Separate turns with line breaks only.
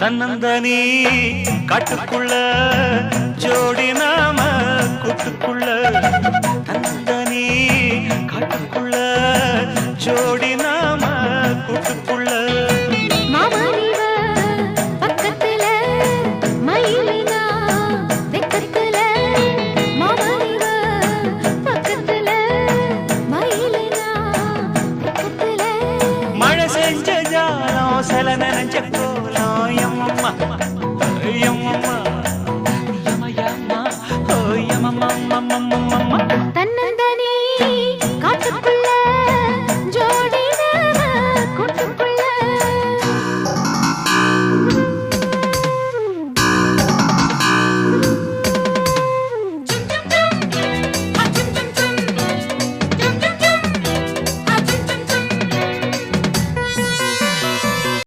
தன்னந்தனி காட்டுக்குள்ள ஜோடி நாம கூட்டுக்குள்ள தன்னந்தனி காட்டுக்குள்ள ஜோடி நாம கூட்டுக்குள்ள மழை செஞ்ச ஜாலம் சில நினைச்ச கோலம் எம்மம்மா